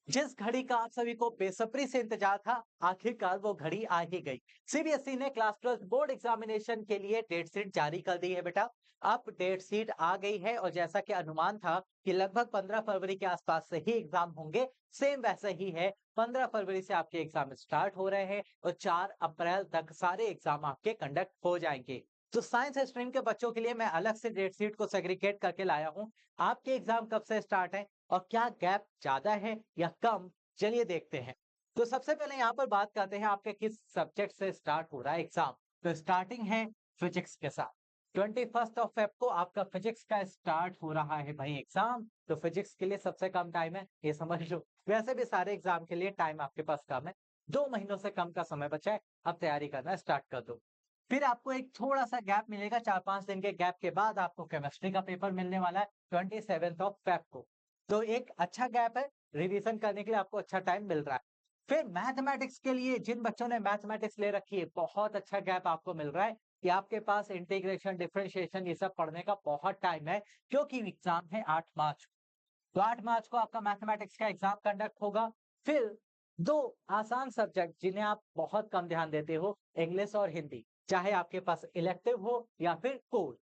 जिस घड़ी का आप सभी को बेसब्री से इंतजार था, आखिरकार वो घड़ी आ ही गई। सीबीएसई ने क्लास 12 बोर्ड एग्जामिनेशन के लिए डेट शीट जारी कर दी है बेटा। अब डेट शीट आ गई है और जैसा कि अनुमान था कि लगभग 15 फरवरी के आसपास से ही एग्जाम होंगे, सेम वैसा ही है। 15 फरवरी से आपके एग्जाम स्टार्ट हो रहे हैं और 4 अप्रैल तक सारे एग्जाम आपके कंडक्ट हो जाएंगे। तो साइंस स्ट्रीम के बच्चों के लिए मैं अलग से डेट शीट को सेग्रीगेट करके लाया हूँ। आपके एग्जाम कब से स्टार्ट है और क्या गैप ज्यादा है या कम, चलिए देखते हैं। तो सबसे पहले यहाँ पर बात करते हैं आपके किस सब्जेक्ट से स्टार्ट हो रहा है एग्जाम। तो स्टार्टिंग है फिजिक्स के साथ। 21 ऑफ फेब को आपका फिजिक्स का स्टार्ट हो रहा है भाई एग्जाम। तो फिजिक्स के लिए सबसे कम टाइम है, ये समझ लो। वैसे भी सारे एग्जाम के लिए टाइम आपके पास कम है, 2 महीनों से कम का समय बचा है। अब तैयारी करना स्टार्ट कर दो। फिर आपको एक थोड़ा सा गैप मिलेगा, 4-5 दिन के गैप के बाद आपको केमिस्ट्री का पेपर मिलने वाला है 27 ऑफ फेब को। तो एक अच्छा गैप है, रिवीजन करने के लिए आपको अच्छा टाइम मिल रहा है। फिर मैथमेटिक्स के लिए जिन बच्चों ने मैथमेटिक्स ले रखी है, बहुत अच्छा गैप आपको मिल रहा है कि आपके पास इंटीग्रेशन, डिफरेंशिएशन ये सब पढ़ने का बहुत टाइम है, क्योंकि एग्जाम है 8 मार्च। तो 8 मार्च को आपका मैथमेटिक्स का एग्जाम कंडक्ट होगा। फिर दो आसान सब्जेक्ट जिन्हें आप बहुत कम ध्यान देते हो, इंग्लिश और हिंदी, चाहे आपके पास इलेक्टिव हो या फिर कोर।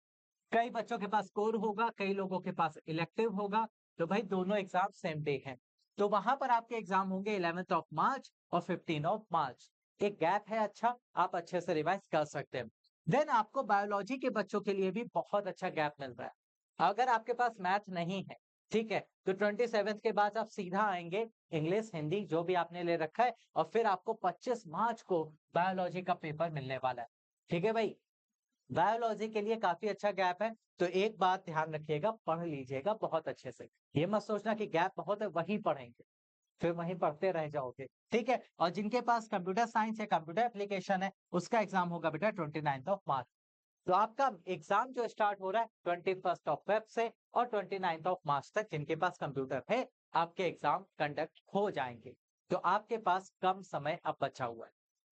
कई बच्चों के पास कोर होगा, कई लोगों के पास इलेक्टिव होगा। तो भाई दोनों एग्जाम सेम डे हैं। तो वहां पर आपके एग्जाम होंगे 11 मार्च और 15 मार्च। एक गैप है अच्छा, आप अच्छे से रिवाइज कर सकते हैं। देन आपको बायोलॉजी के बच्चों के लिए भी बहुत अच्छा गैप मिल रहा है। अगर आपके पास मैथ नहीं है, ठीक है, तो 27 के बाद आप सीधा आएंगे इंग्लिश, हिंदी जो भी आपने ले रखा है, और फिर आपको 25 मार्च को बायोलॉजी का पेपर मिलने वाला है। ठीक है भाई, बायोलॉजी के लिए काफी अच्छा गैप है। तो एक बात ध्यान रखिएगा, पढ़ लीजिएगा बहुत अच्छे से। ये मत सोचना कि गैप बहुत है वही पढ़ेंगे, फिर वहीं पढ़ते रह जाओगे। ठीक है, और जिनके पास कंप्यूटर साइंस या कंप्यूटर एप्लीकेशन है, उसका एग्जाम होगा बेटा 29 मार्च। तो आपका एग्जाम जो स्टार्ट हो रहा है 21 फेब से और 29 मार्च तक, जिनके पास कंप्यूटर है, आपके एग्जाम कंडक्ट हो जाएंगे। तो आपके पास कम समय अब बचा हुआ है।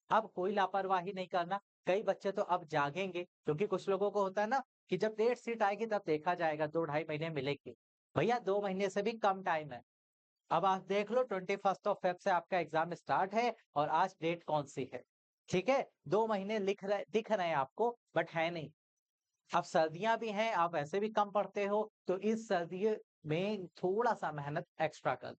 अब कोई लापरवाही नहीं करना। कई बच्चे तो अब जागेंगे, क्योंकि कुछ लोगों को होता है ना कि जब डेट शीट आएगी तब देखा जाएगा, 2-2.5 महीने मिलेंगे। भैया 2 महीने से भी कम टाइम है। अब आप देख लो 21 फेब से आपका एग्जाम स्टार्ट है और आज डेट कौन सी है। ठीक है, 2 महीने दिख रहे हैं आपको, बट है नहीं। अब सर्दियां भी हैं, आप ऐसे भी कम पढ़ते हो, तो इस सर्दी में थोड़ा सा मेहनत एक्स्ट्रा कर,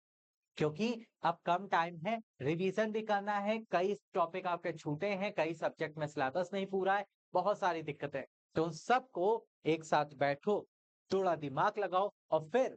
क्योंकि अब कम टाइम है, रिवीजन भी करना है, कई टॉपिक आपके छूटे हैं, कई सब्जेक्ट में सिलेबस नहीं पूरा है, बहुत सारी दिक्कतें। तो उन सबको एक साथ बैठो, थोड़ा दिमाग लगाओ और फिर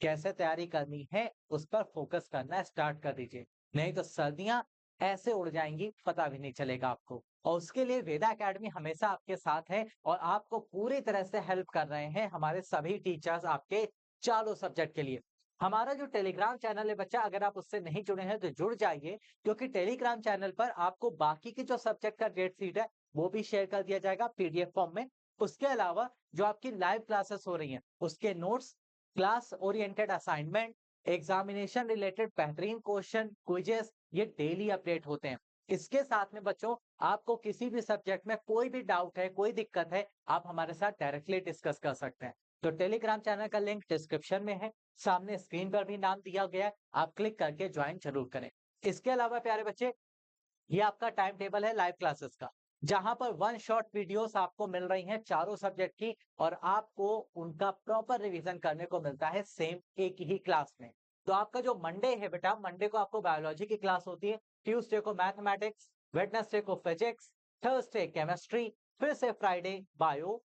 कैसे तैयारी करनी है उस पर फोकस करना स्टार्ट कर दीजिए। नहीं तो सर्दियां ऐसे उड़ जाएंगी, पता भी नहीं चलेगा आपको। और उसके लिए वेदा एकेडमी हमेशा आपके साथ है और आपको पूरी तरह से हेल्प कर रहे हैं हमारे सभी टीचर्स आपके चारों सब्जेक्ट के लिए। हमारा जो टेलीग्राम चैनल है बच्चा, अगर आप उससे नहीं जुड़े हैं तो जुड़ जाइए, क्योंकि टेलीग्राम चैनल पर आपको बाकी के जो सब्जेक्ट का डेट शीट है वो भी शेयर कर दिया जाएगा पीडीएफ फॉर्म में। उसके अलावा जो आपकी लाइव क्लासेस हो रही हैं उसके notes, class oriented assignment, examination related बेहतरीन क्वेश्चन, क्विजेस, ये डेली अपडेट होते हैं। इसके साथ में बच्चों, आपको किसी भी सब्जेक्ट में कोई भी डाउट है, कोई दिक्कत है, आप हमारे साथ डायरेक्टली डिस्कस कर सकते हैं। तो टेलीग्राम चैनल का लिंक डिस्क्रिप्शन में है, सामने स्क्रीन पर भी नाम दिया गया है, आप क्लिक करके ज्वाइन जरूर करें। इसके अलावा प्यारे बच्चे, ये आपका टाइम टेबल है लाइव क्लासेस का, जहां पर वन शॉट वीडियोस आपको मिल रही हैं चारों सब्जेक्ट की, और आपको उनका प्रॉपर रिवीजन करने को मिलता है सेम एक ही क्लास में। तो आपका जो मंडे है बेटा, मंडे को आपको बायोलॉजी की क्लास होती है, ट्यूसडे को मैथमेटिक्स, वेडनेसडे को फिजिक्स, थर्सडे केमिस्ट्री, फिर से फ्राइडे बायो,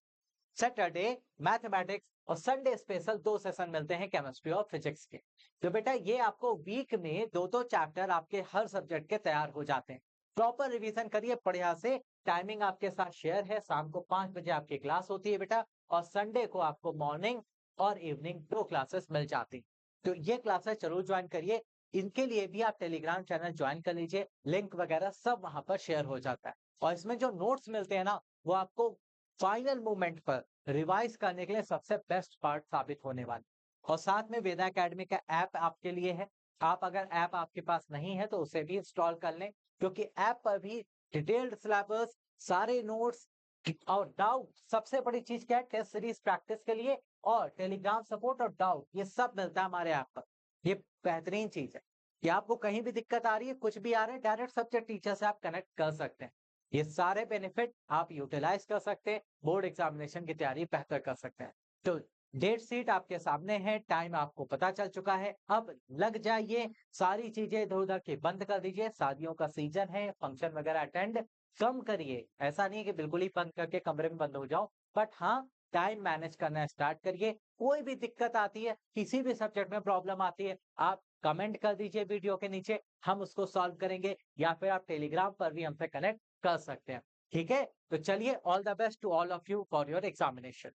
सैटरडे मैथमेटिक्स और संडे स्पेशल 2 सेशन मिलते हैं केमिस्ट्री और फिजिक्स के। तो बेटा ये आपको वीक में दो दो चैप्टर आपके हर सब्जेक्ट के तैयार हो जाते हैं। प्रॉपर रिवीजन करिए बढ़िया से। टाइमिंग आपके साथ शेयर है, शाम को 5 बजे आपकी क्लास होती है बेटा, और संडे को आपको मॉर्निंग और इवनिंग 2 क्लासेस मिल जाती। तो ये क्लासेस जरूर ज्वाइन करिए। इनके लिए भी आप टेलीग्राम चैनल ज्वाइन कर लीजिए, लिंक वगैरह सब वहां पर शेयर हो जाता है। और इसमें जो नोट्स मिलते हैं ना, वो आपको फाइनल मोमेंट पर रिवाइज करने के लिए सबसे बेस्ट पार्ट साबित होने वाले। और साथ में वेदा एकेडमी का ऐप आपके लिए है। आप अगर ऐप आपके पास नहीं है तो उसे भी इंस्टॉल कर लें, क्योंकि ऐप पर भी डिटेल्ड सिलेबस, सारे नोट्स और डाउट, सबसे बड़ी चीज क्या है, टेस्ट सीरीज प्रैक्टिस के लिए और टेलीग्राम सपोर्ट और डाउट, ये सब मिलता है हमारे ऐप पर। ये बेहतरीन चीज है। कि आपको कहीं भी दिक्कत आ रही है, कुछ भी आ रहा है, डायरेक्ट सब्जेक्ट टीचर से आप कनेक्ट कर सकते हैं। ये सारे बेनिफिट आप यूटिलाइज कर सकते हैं, बोर्ड एग्जामिनेशन की तैयारी बेहतर कर सकते हैं। तो डेट शीट आपके सामने है, टाइम आपको पता चल चुका है, अब लग जाइए, सारी चीजें इधर-उधर की बंद कर दीजिए, शादियों का सीजन है, फंक्शन वगैरह अटेंड कम करिए। ऐसा नहीं है कि बिल्कुल ही बंद करके कमरे में बंद हो जाओ, बट हाँ, टाइम मैनेज करना स्टार्ट करिए। कोई भी दिक्कत आती है, किसी भी सब्जेक्ट में प्रॉब्लम आती है, आप कमेंट कर दीजिए वीडियो के नीचे, हम उसको सॉल्व करेंगे, या फिर आप टेलीग्राम पर भी हमसे कनेक्ट कर सकते हैं। ठीक है? तो चलिए, all the best to all of you for your examination.